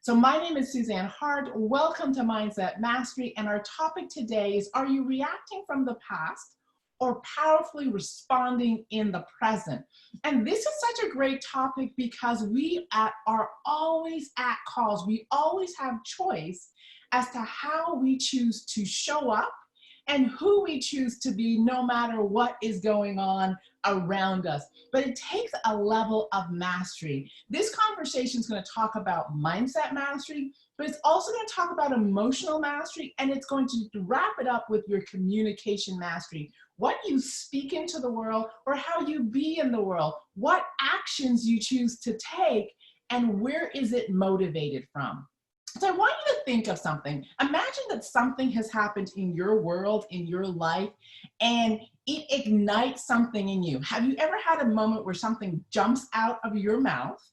So my name is Suzanne Hart. Welcome to Mindset Mastery. And our topic today is, are you reacting from the past or powerfully responding in the present? And this is such a great topic because we are always at calls. We always have choice as to how we choose to show up and who we choose to be, no matter what is going on around us. But it takes a level of mastery. This conversation is going to talk about mindset mastery, but it's also going to talk about emotional mastery, and it's going to wrap it up with your communication mastery. What you speak into the world or how you be in the world, what actions you choose to take, and where is it motivated from. So I want you to think of something. Imagine that something has happened in your world, in your life, and it ignites something in you. Have you ever had a moment where something jumps out of your mouth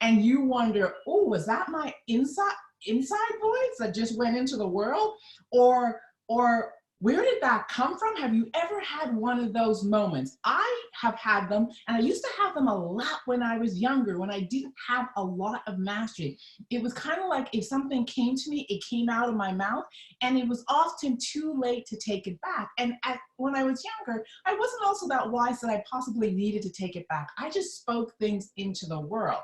and you wonder, oh, was that my inside voice that just went into the world? Or where did that come from? Have you ever had one of those moments? I have had them, and I used to have them a lot when I was younger, when I didn't have a lot of mastery. It was kind of like if something came to me, it came out of my mouth, and it was often too late to take it back. And when I was younger, I wasn't also that wise that I possibly needed to take it back. I just spoke things into the world.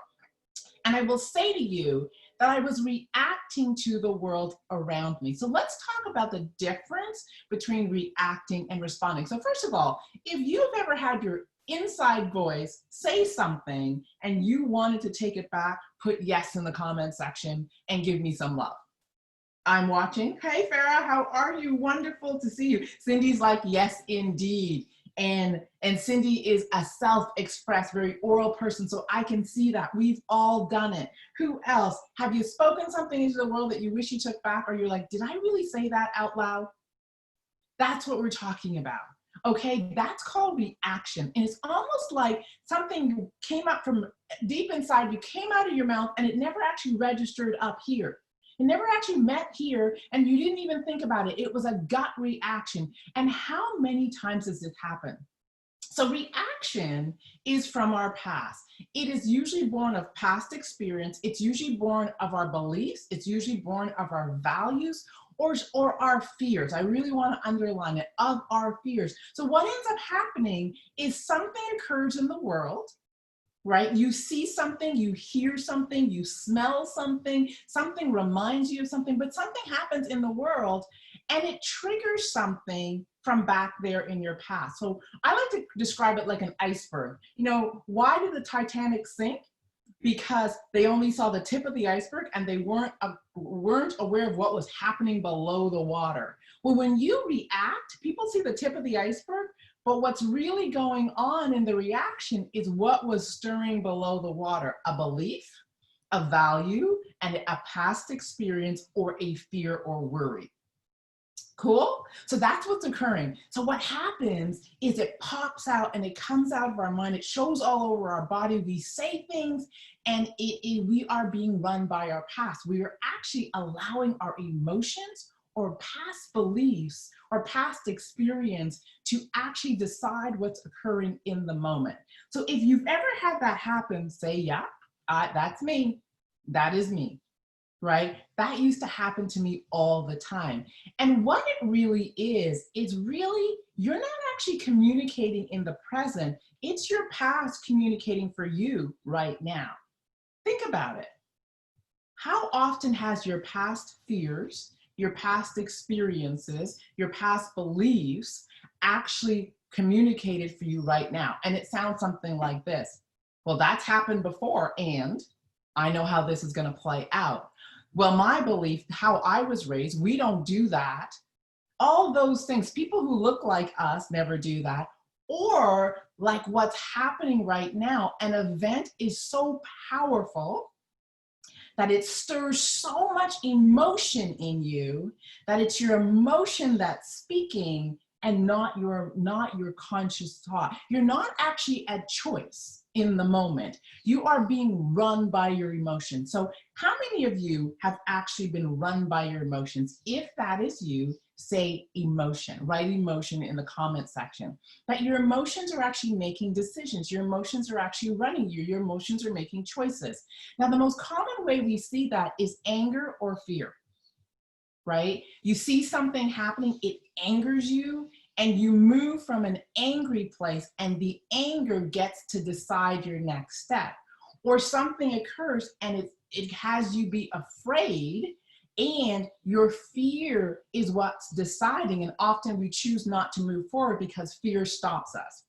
And I will say to you that I was reacting to the world around me. So let's talk about the difference between reacting and responding. So first of all, if you've ever had your inside voice say something and you wanted to take it back, put yes in the comment section and give me some love. I'm watching. Hey, Farah, how are you? Wonderful to see you. Cindy's like, yes, indeed. And Cindy is a self-expressed, very oral person, so I can see that. We've all done it. Who else? Have you spoken something into the world that you wish you took back, or you're like, did I really say that out loud? That's what we're talking about. Okay, that's called reaction. And it's almost like something came up from deep inside, you came out of your mouth, and it never actually registered up here. It never actually met here, and you didn't even think about it. It was a gut reaction. And how many times does this happen? So reaction is from our past. It is usually born of past experience. It's usually born of our beliefs. It's usually born of our values or our fears. I really want to underline it, of our fears. So what ends up happening is something occurs in the world, right? You see something, you hear something, you smell something, something reminds you of something, but something happens in the world and it triggers something from back there in your past. So I like to describe it like an iceberg. You know, why did the Titanic sink? Because they only saw the tip of the iceberg and they weren't aware of what was happening below the water. Well, when you react, people see the tip of the iceberg, but what's really going on in the reaction is what was stirring below the water: a belief, a value, and a past experience, or a fear or worry. Cool? So that's what's occurring. So what happens is it pops out and it comes out of our mind. It shows all over our body. We say things and we are being run by our past. We are actually allowing our emotions or past beliefs or past experience to actually decide what's occurring in the moment. So if you've ever had that happen, say, yeah, that's me. That is me. Right? That used to happen to me all the time. And what it really is really, you're not actually communicating in the present. It's your past communicating for you right now. Think about it. How often has your past fears, your past experiences, your past beliefs actually communicated for you right now? And it sounds something like this. Well, that's happened before, and I know how this is going to play out. Well, my belief, how I was raised, we don't do that. All those things, people who look like us never do that. Or like what's happening right now, an event is so powerful that it stirs so much emotion in you that it's your emotion that's speaking and not your conscious thought. You're not actually at choice. in the moment. You are being run by your emotions. So how many of you have actually been run by your emotions? If that is you, say emotion, write emotion in the comment section. That your emotions are actually making decisions. Your emotions are actually running you. Your emotions are making choices. Now, the most common way we see that is anger or fear, right? You see something happening, it angers you, and you move from an angry place, and the anger gets to decide your next step. Or something occurs and it has you be afraid, and your fear is what's deciding, and often we choose not to move forward because fear stops us.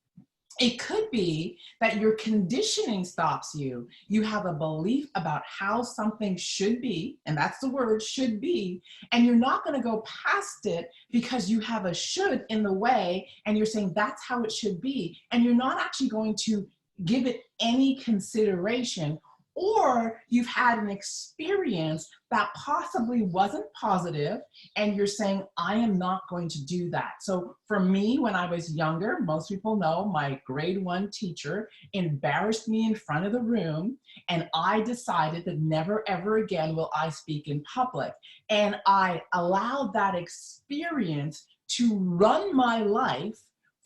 It could be that your conditioning stops you. You have a belief about how something should be, and that's the word, should be, and you're not going to go past it because you have a should in the way, and you're saying that's how it should be, and you're not actually going to give it any consideration. Or you've had an experience that possibly wasn't positive, and you're saying, I am not going to do that. So for me, when I was younger, most people know my grade 1 teacher embarrassed me in front of the room, and I decided that never ever again will I speak in public. And I allowed that experience to run my life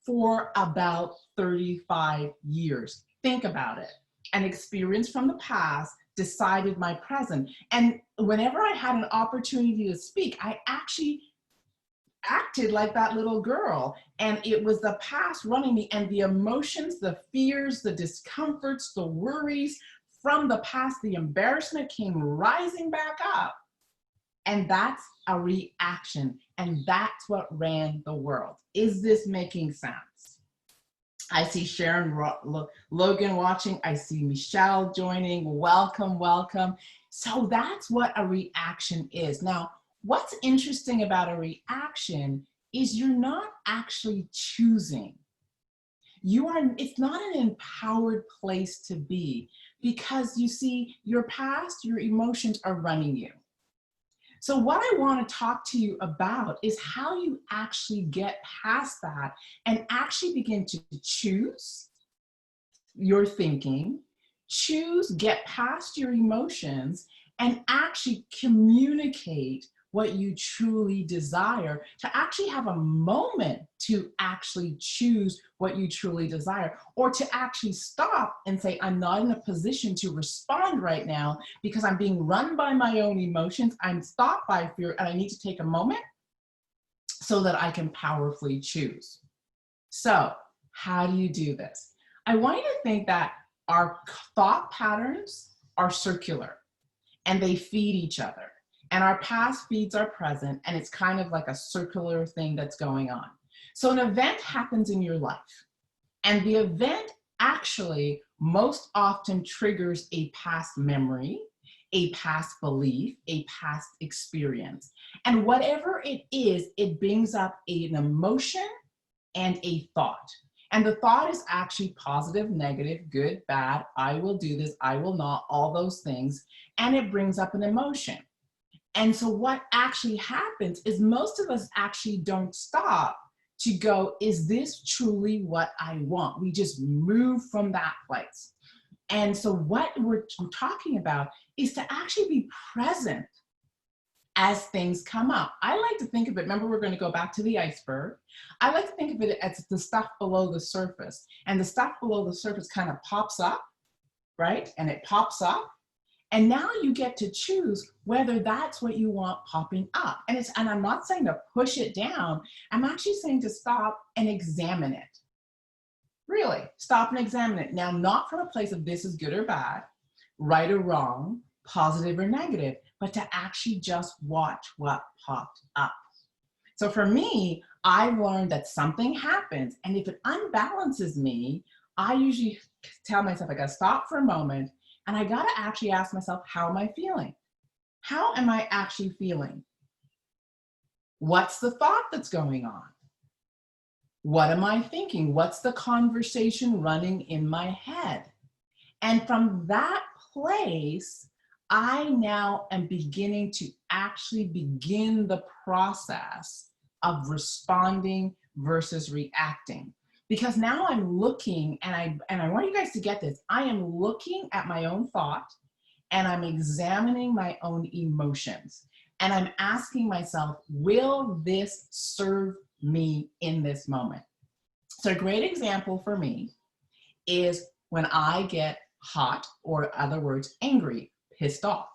for about 35 years. Think about it. An experience from the past decided my present. And whenever I had an opportunity to speak, I actually acted like that little girl. And it was the past running me, and the emotions, the fears, the discomforts, the worries from the past, the embarrassment came rising back up. And that's a reaction. And that's what ran the world. Is this making sense? I see Sharon Logan watching. I see Michelle joining. Welcome, welcome. So that's what a reaction is. Now, what's interesting about a reaction is you're not actually choosing. It's not an empowered place to be, because you see, your past, your emotions are running you. So what I want to talk to you about is how you actually get past that and actually begin to choose your thinking, get past your emotions, and actually communicate what you truly desire, to actually have a moment to actually choose what you truly desire, or to actually stop and say, I'm not in a position to respond right now because I'm being run by my own emotions, I'm stopped by fear, and I need to take a moment so that I can powerfully choose. So how do you do this? I want you to think that our thought patterns are circular and they feed each other. And our past feeds our present, and it's kind of like a circular thing that's going on. So an event happens in your life, and the event actually most often triggers a past memory, a past belief, a past experience. And whatever it is, it brings up an emotion and a thought. And the thought is actually positive, negative, good, bad, I will do this, I will not, all those things. And it brings up an emotion. And so what actually happens is most of us actually don't stop to go, is this truly what I want? We just move from that place. And so what we're talking about is to actually be present as things come up. I like to think of it, remember we're going to go back to the iceberg. I like to think of it as the stuff below the surface. And the stuff below the surface kind of pops up, right? And it pops up. And now you get to choose whether that's what you want popping up. And I'm not saying to push it down. I'm actually saying to stop and examine it. Really, stop and examine it. Now, not from a place of this is good or bad, right or wrong, positive or negative, but to actually just watch what popped up. So for me, I learned that something happens, and if it unbalances me, I usually tell myself I gotta stop for a moment, and I gotta actually ask myself, how am I feeling? How am I actually feeling? What's the thought that's going on? What am I thinking? What's the conversation running in my head? And from that place, I now am beginning to actually begin the process of responding versus reacting. Because now I'm looking, and I want you guys to get this. I am looking at my own thought, and I'm examining my own emotions. And I'm asking myself, will this serve me in this moment? So a great example for me is when I get hot, or in other words, angry, pissed off.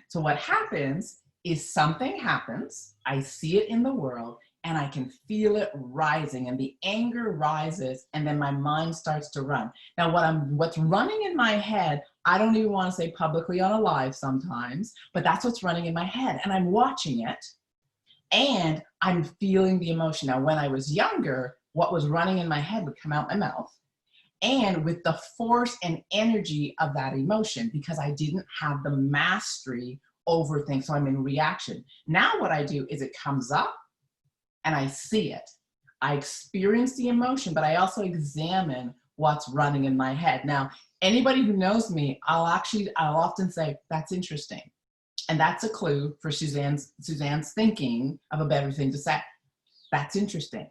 So what happens is something happens, I see it in the world, and I can feel it rising, and the anger rises, and then my mind starts to run. Now what's running in my head, I don't even want to say publicly on a live sometimes, but that's what's running in my head, and I'm watching it, and I'm feeling the emotion. Now when I was younger, what was running in my head would come out my mouth, and with the force and energy of that emotion, because I didn't have the mastery over things, so I'm in reaction. Now what I do is it comes up, and I see it. I experience the emotion, but I also examine what's running in my head. Now, anybody who knows me, I'll often say, that's interesting. And that's a clue for Suzanne's thinking of a better thing to say. That's interesting.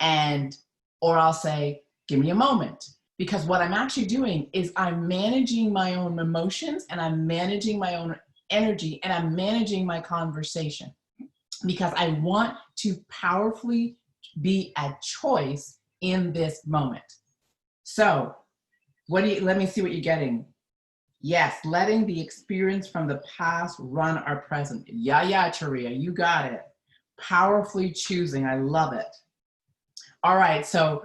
Or I'll say, give me a moment. Because what I'm actually doing is I'm managing my own emotions, and I'm managing my own energy, and I'm managing my conversation. Because I want to powerfully be at choice in this moment. So let me see what you're getting. Yes, letting the experience from the past run our present. Yeah, Taria, you got it. Powerfully choosing, I love it. All right, so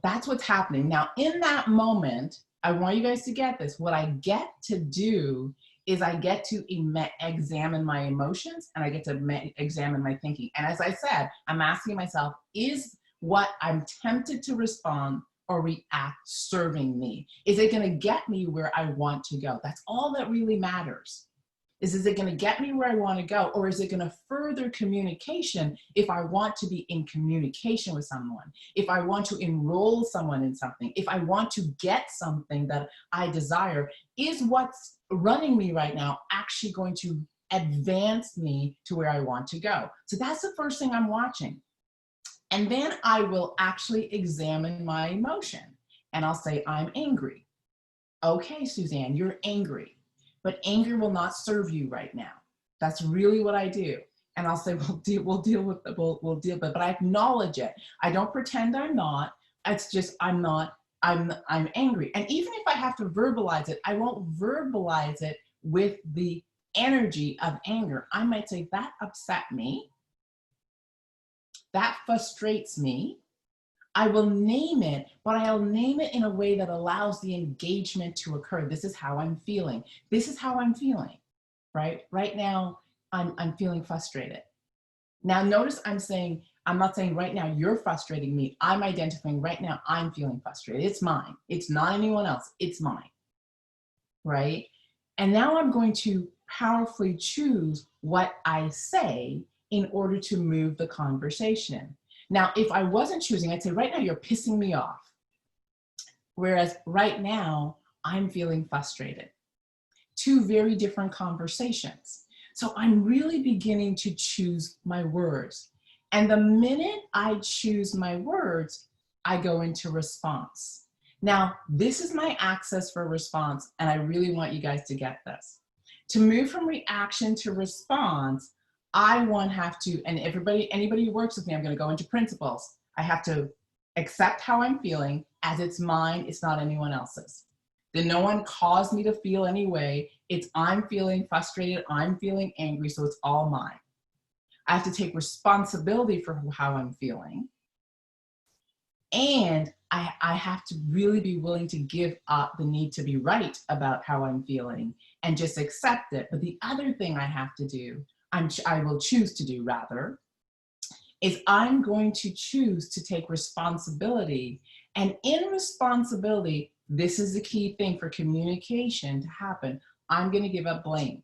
that's what's happening. Now in that moment, I want you guys to get this. What I get to do is I get to examine my emotions, and I get to examine my thinking. And as I said, I'm asking myself, is what I'm tempted to respond or react serving me? Is it gonna get me where I want to go? That's all that really matters. Is it gonna get me where I wanna go, or is it gonna further communication if I want to be in communication with someone, if I want to enroll someone in something, if I want to get something that I desire? Is what's running me right now actually going to advance me to where I want to go? So that's the first thing I'm watching. And then I will actually examine my emotion, and I'll say, I'm angry. Okay, Suzanne, you're angry, but anger will not serve you right now. That's really what I do. And I'll say, we'll deal with it, but I acknowledge it. I don't pretend I'm not. It's just, I'm angry. And even if I have to verbalize it, I won't verbalize it with the energy of anger. I might say, that upset me. That frustrates me. I will name it, but I'll name it in a way that allows the engagement to occur. This is how I'm feeling. This is how I'm feeling, right? Right now, I'm feeling frustrated. Now notice I'm not saying right now you're frustrating me. I'm identifying right now I'm feeling frustrated. It's mine. It's not anyone else. It's mine, right? And now I'm going to powerfully choose what I say in order to move the conversation. Now, if I wasn't choosing, I'd say, right now you're pissing me off. Whereas right now, I'm feeling frustrated. Two very different conversations. So I'm really beginning to choose my words. And the minute I choose my words, I go into response. Now, this is my access for response, and I really want you guys to get this. To move from reaction to response, and anybody who works with me, I'm going to go into principles. I have to accept how I'm feeling as it's mine, it's not anyone else's. Then no one caused me to feel any way. It's I'm feeling frustrated, I'm feeling angry, so it's all mine. I have to take responsibility for how I'm feeling. And I have to really be willing to give up the need to be right about how I'm feeling and just accept it. But the other thing I have to do, I will choose to do rather, is I'm going to choose to take responsibility. And in responsibility, this is the key thing for communication to happen. I'm going to give up blame.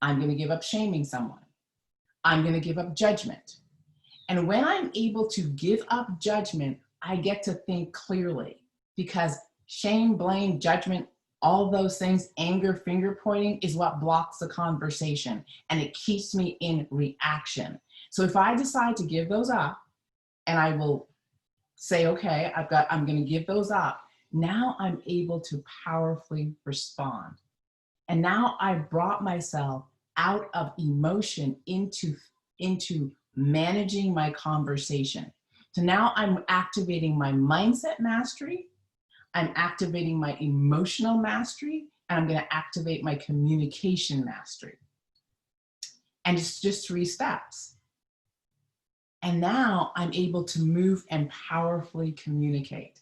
I'm going to give up shaming someone. I'm going to give up judgment. And when I'm able to give up judgment, I get to think clearly, because shame, blame, judgment, all those things, anger, finger pointing is what blocks the conversation, and it keeps me in reaction. So if I decide to give those up, and I will say, okay, I'm going to give those up. Now I'm able to powerfully respond. And now I've brought myself out of emotion into managing my conversation. So now I'm activating my mindset mastery, I'm activating my emotional mastery, and I'm going to activate my communication mastery. And it's just 3 steps. And now I'm able to move and powerfully communicate.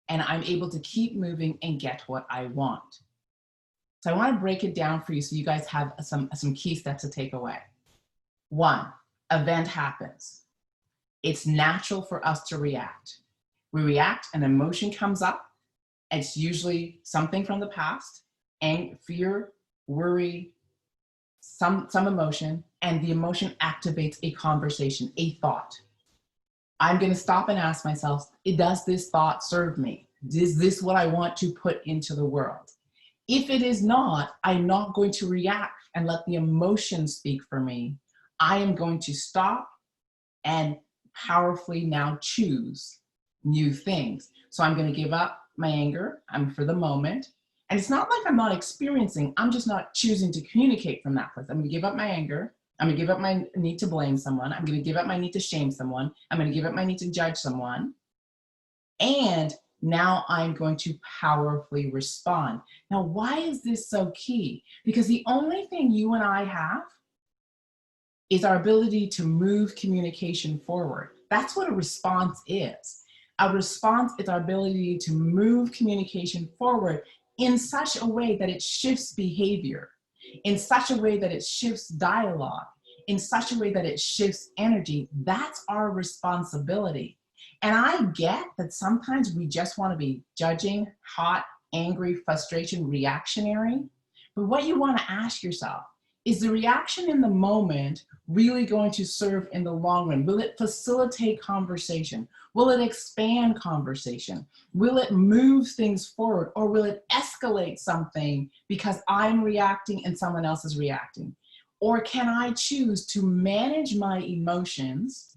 And I'm able to keep moving and get what I want. So I want to break it down for you so you guys have some key steps to take away. 1, event happens. It's natural for us to react. We react, an emotion comes up. It's usually something from the past, fear, worry, some emotion, and the emotion activates a conversation, a thought. I'm going to stop and ask myself, does this thought serve me? Is this what I want to put into the world? If it is not, I'm not going to react and let the emotion speak for me. I am going to stop and powerfully now choose new things. So I'm going to give up my anger, for the moment. And it's not like I'm not experiencing, I'm just not choosing to communicate from that place. I'm going to give up my anger. I'm going to give up my need to blame someone. I'm going to give up my need to shame someone. I'm going to give up my need to judge someone. And now I'm going to powerfully respond. Now, why is this so key? Because the only thing you and I have is our ability to move communication forward. That's what a response is. A response is our ability to move communication forward in such a way that it shifts behavior, in such a way that it shifts dialogue, in such a way that it shifts energy. That's our responsibility. And I get that sometimes we just want to be judging, hot, angry, frustration, reactionary. But what you want to ask yourself, is the reaction in the moment really going to serve in the long run? Will it facilitate conversation? Will it expand conversation? Will it move things forward? Or will it escalate something because I'm reacting and someone else is reacting? Or can I choose to manage my emotions,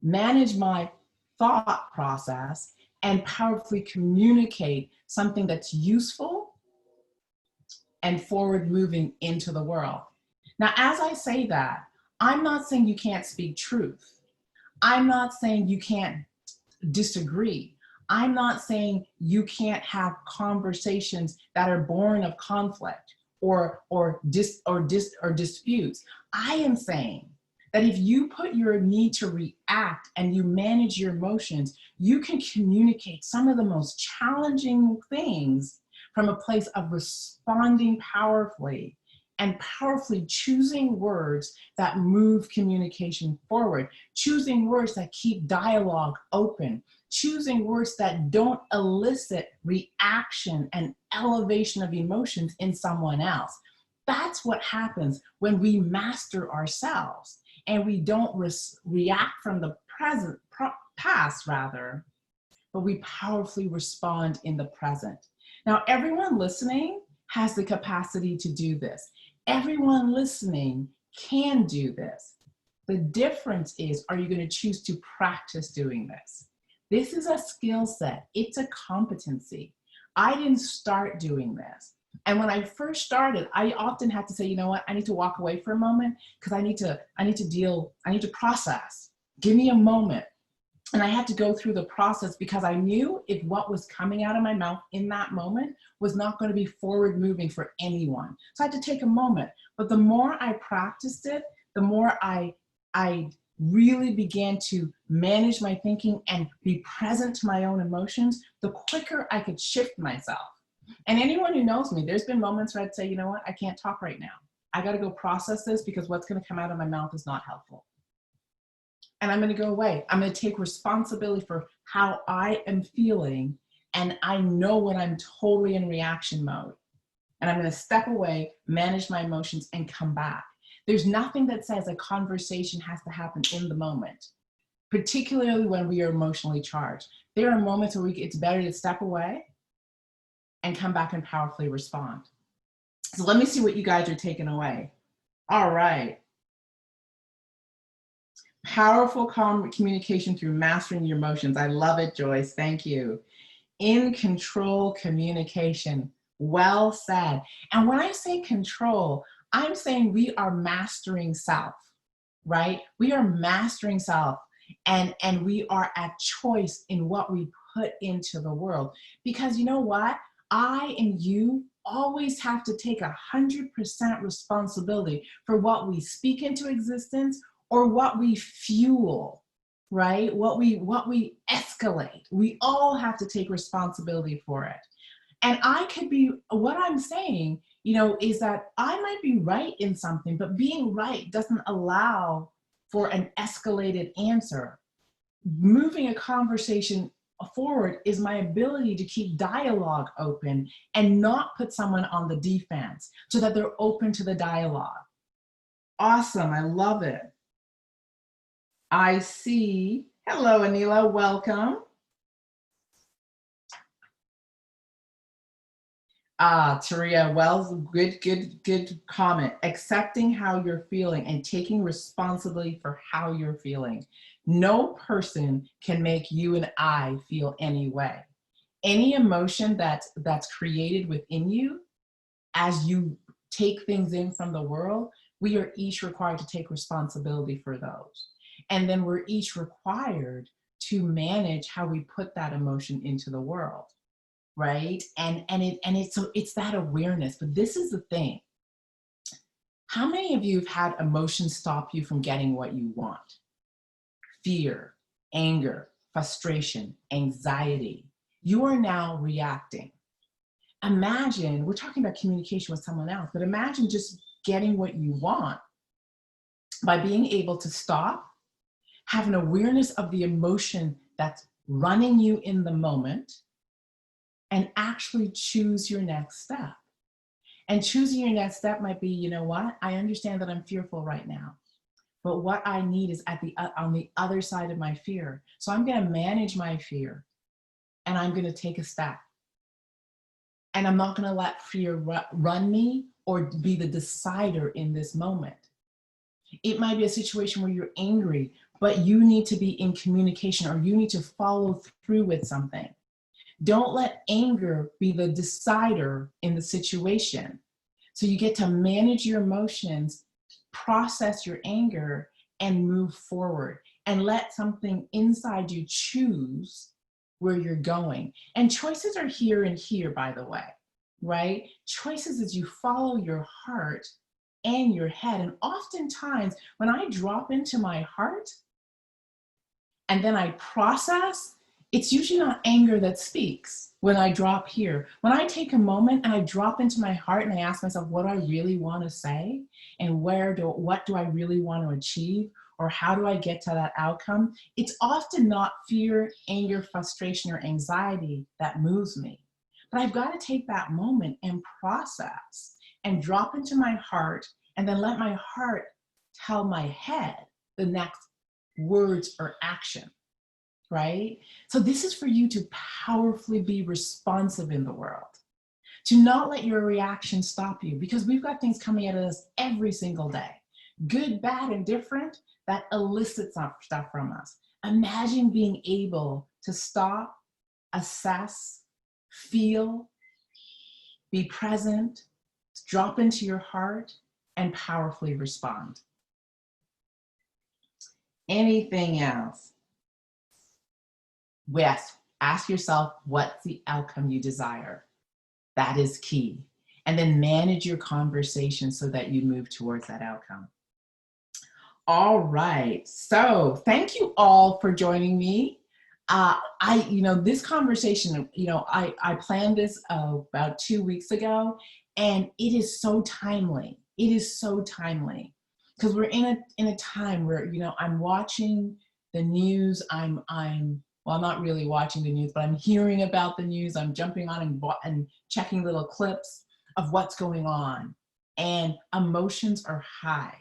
manage my thought process, and powerfully communicate something that's useful and forward moving into the world? Now, as I say that, I'm not saying you can't speak truth. I'm not saying you can't disagree. I'm not saying you can't have conversations that are born of conflict or disputes. I am saying that if you put your need to react and you manage your emotions, you can communicate some of the most challenging things from a place of responding powerfully and powerfully choosing words that move communication forward, choosing words that keep dialogue open, choosing words that don't elicit reaction and elevation of emotions in someone else. That's what happens when we master ourselves and we don't react from the past, but we powerfully respond in the present. Now, everyone listening has the capacity to do this. Everyone listening can do this. The difference is, are you going to choose to practice doing this? This is a skill set. It's a competency. I didn't start doing this. And when I first started, I often had to say, you know what, I need to walk away for a moment because I need to process. Give me a moment. And I had to go through the process because I knew if what was coming out of my mouth in that moment was not going to be forward moving for anyone. So I had to take a moment. But the more I practiced it, the more I really began to manage my thinking and be present to my own emotions, the quicker I could shift myself. And anyone who knows me, there's been moments where I'd say, you know what, I can't talk right now. I got to go process this because what's going to come out of my mouth is not helpful. And I'm going to go away. I'm going to take responsibility for how I am feeling. And I know when I'm totally in reaction mode. And I'm going to step away, manage my emotions, and come back. There's nothing that says a conversation has to happen in the moment, particularly when we are emotionally charged. There are moments where it's better to step away and come back and powerfully respond. So let me see what you guys are taking away. All right. Powerful communication through mastering your emotions. I love it, Joyce. Thank you. In control communication. Well said. And when I say control, I'm saying we are mastering self, right? We are mastering self, and we are at choice in what we put into the world. Because you know what? I and you always have to take 100% responsibility for what we speak into existence or what we fuel, right? What we escalate. We all have to take responsibility for it. And I could be, what I'm saying, is that I might be right in something, but being right doesn't allow for an escalated answer. Moving a conversation forward is my ability to keep dialogue open and not put someone on the defense so that they're open to the dialogue. Awesome, I love it. I see, hello Anila, welcome. Taria, well, good comment. Accepting how you're feeling and taking responsibility for how you're feeling. No person can make you and I feel any way. Any emotion that's created within you, as you take things in from the world, we are each required to take responsibility for those. And then we're each required to manage how we put that emotion into the world. Right? And it's that awareness. But this is the thing. How many of you have had emotions stop you from getting what you want? Fear, anger, frustration, anxiety. You are now reacting. Imagine, we're talking about communication with someone else, but imagine just getting what you want by being able to stop, have an awareness of the emotion that's running you in the moment, and actually choose your next step. And choosing your next step might be, you know what? I understand that I'm fearful right now, but what I need is on the other side of my fear. So I'm going to manage my fear, and I'm going to take a step. And I'm not going to let fear run me or be the decider in this moment. It might be a situation where you're angry, but you need to be in communication, or you need to follow through with something. Don't let anger be the decider in the situation. So you get to manage your emotions, process your anger, and move forward, and let something inside you choose where you're going. And choices are here and here, by the way, right? Choices is you follow your heart and your head. And oftentimes when I drop into my heart and then I process, it's usually not anger that speaks when I drop here. When I take a moment and I drop into my heart and I ask myself, what do I really want to say? And what do I really want to achieve? Or how do I get to that outcome? It's often not fear, anger, frustration, or anxiety that moves me. But I've got to take that moment and process and drop into my heart, and then let my heart tell my head the next words or action. Right? So this is for you to powerfully be responsive in the world, to not let your reaction stop you, because we've got things coming at us every single day, good, bad, and different, that elicits stuff from us. Imagine being able to stop, assess, feel, be present, drop into your heart, and powerfully respond. Anything else? Yes, ask yourself, what's the outcome you desire? That is key. And then manage your conversation so that you move towards that outcome. All right, so thank you all for joining me. This conversation, I planned this about 2 weeks ago, and it is so timely. It is so timely because we're in a time where, I'm watching the news. Well, I'm not really watching the news, but I'm hearing about the news. I'm jumping on and checking little clips of what's going on, and emotions are high.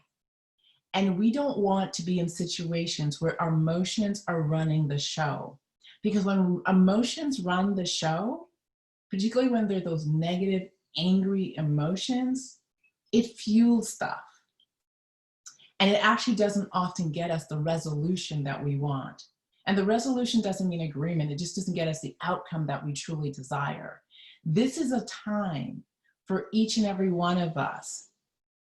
And we don't want to be in situations where our emotions are running the show. Because when emotions run the show, particularly when they're those negative, angry emotions, it fuels stuff. And it actually doesn't often get us the resolution that we want. And the resolution doesn't mean agreement. It just doesn't get us the outcome that we truly desire. This is a time for each and every one of us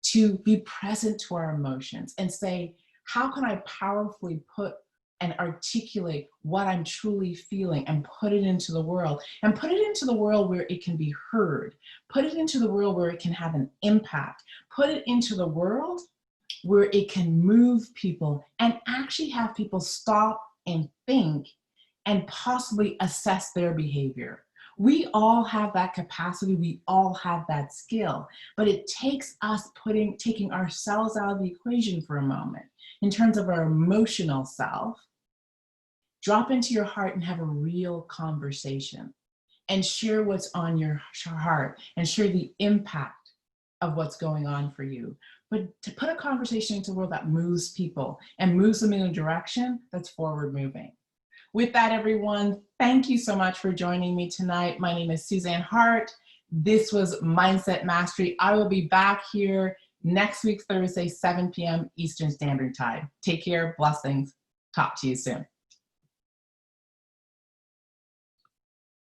to be present to our emotions and say, how can I powerfully put and articulate what I'm truly feeling and put it into the world, and put it into the world where it can be heard, put it into the world where it can have an impact, put it into the world where it can move people and actually have people stop and think and possibly assess their behavior. We all have that capacity, we all have that skill, but it takes us taking ourselves out of the equation for a moment in terms of our emotional self. Drop into your heart and have a real conversation and share what's on your heart and share the impact of what's going on for you. But to put a conversation into the world that moves people and moves them in a direction that's forward moving. With that, everyone, thank you so much for joining me tonight. My name is Suzanne Hart. This was Mindset Mastery. I will be back here next week, Thursday, 7 p.m. Eastern Standard Time. Take care, blessings. Talk to you soon.